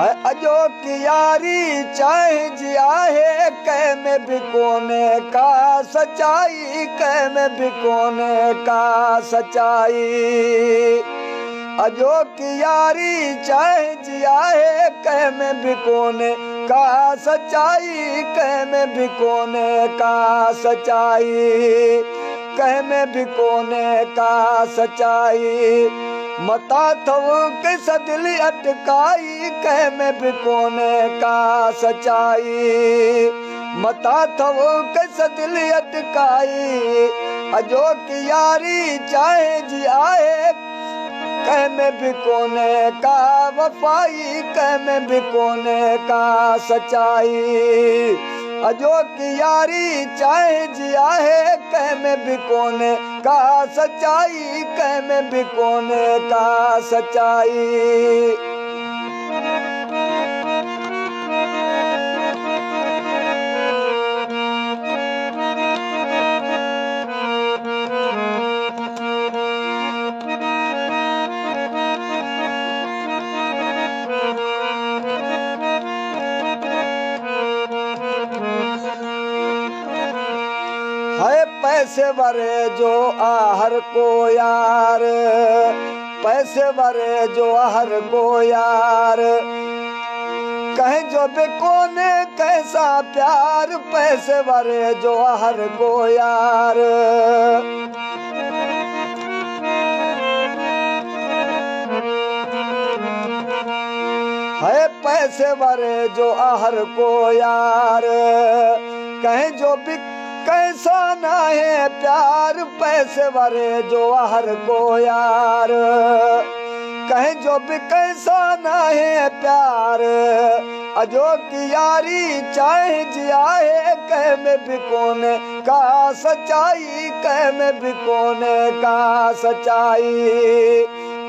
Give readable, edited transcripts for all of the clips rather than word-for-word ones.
अजो की यारी चाहे जी आहे कह में भी कोने का सच्चाई कह में भी कोने का सच्चाई अजो की यारी चाहे जी आहे कह में भी कोने का सच्चाई कह में भी कोने का सच्चाई कह में भी कोने का सच्चाई मता थव के सदिली अटकाई कह में भी कोने का सच्चाई मता थव के सदिली अटकाई अजो की यारी चाहे जी आए कह में भी कोने का वफाई कह में भी कोने का सच्चाई अजो की यारी चाहे जी आहे कह में भी कोने का सच्चाई कह में भी कोने का सच्चाई है पैसे वरे जो आहर को यार पैसे वरे जो आहर को यार कहे जो भी कोने कैसा प्यार पैसे वरे जो आहर को यार है पैसे वरे जो आहर को यार कहे जो भी कैसा ना है प्यार पैसे वरे जो आहर को यार कहे जो भी कैसा ना है प्यार अजो की यारी चाहे जी आहे कह में भी कोने का सच्चाई कह में भी कोने का सच्चाई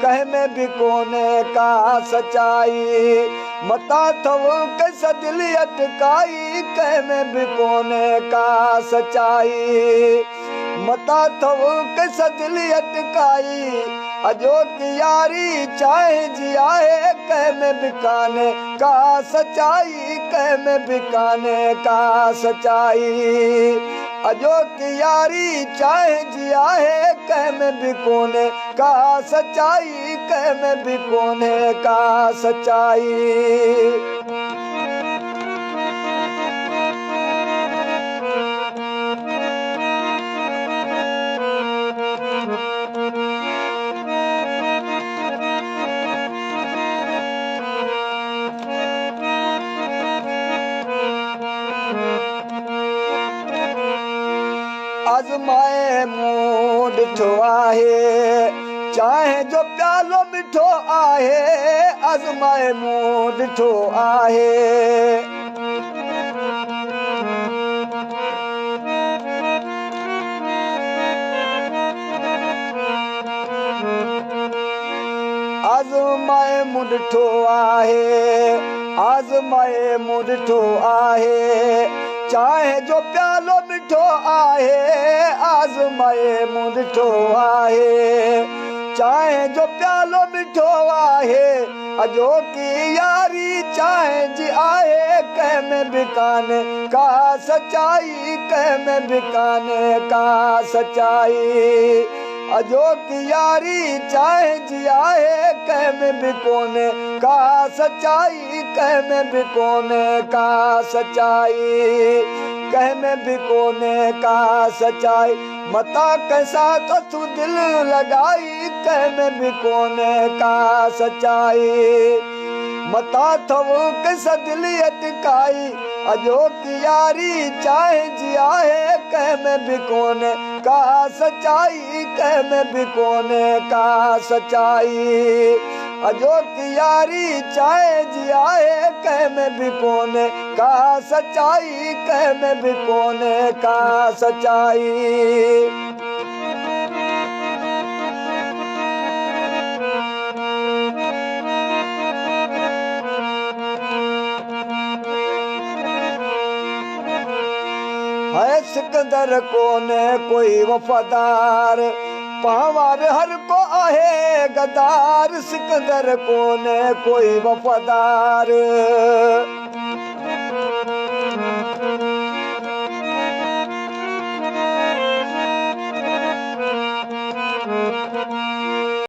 कह में भी कोने का सच्चाई मता थव के सदिली अटकाई कह में भी कोने का सच्चाई मता थव के सदिली अटकाई अजो की यारी चाहे जी आए कह में भी काने का सच्चाई कह में भी काने का सच्चाई अजो की यारी चाहे जी आहे कह में भी कोने का सच्चाई कह में भी कोने का सच्चाई आज़माए मुंह ॾिठो आहे चाहे जो प्यालो मिठो आहे आज़माए मुंह ॾिठो आहे आज़माए मुंह ॾिठो आहे आज़माए मुंह ॾिठो आहे चाहे जो प्यालो मिठो आहे आज़माए मुंह ॾिठो आहे चाहे जो प्यालो मिठो आहे अजो की यारी चाहे जी आहे कह में भी काने का सच्चाई कह में भी काने का सच्चाई अजो की यारी चाहे जी आहे कह में भी कोने का सच्चाई कह में भी कोने का सच्चाई कह में भी कोने का सच्चाई मता कैसा तो तू दिल लगाई कह में भी कोने का सच्चाई मता थव के सदिली अटकाई अजो की यारी चाहे जी आहे कह में भी कोने का सच्चाई कह में भी कोने का सच्चाई अजो की यारी चाहे जी आहे कह में भी कोने का सच्चाई कह में भी कोने का सच्चाई है सिकंदर कोने कोई वफादार पावार हर को है गद्दार सिकंदर को ने कोई वफादार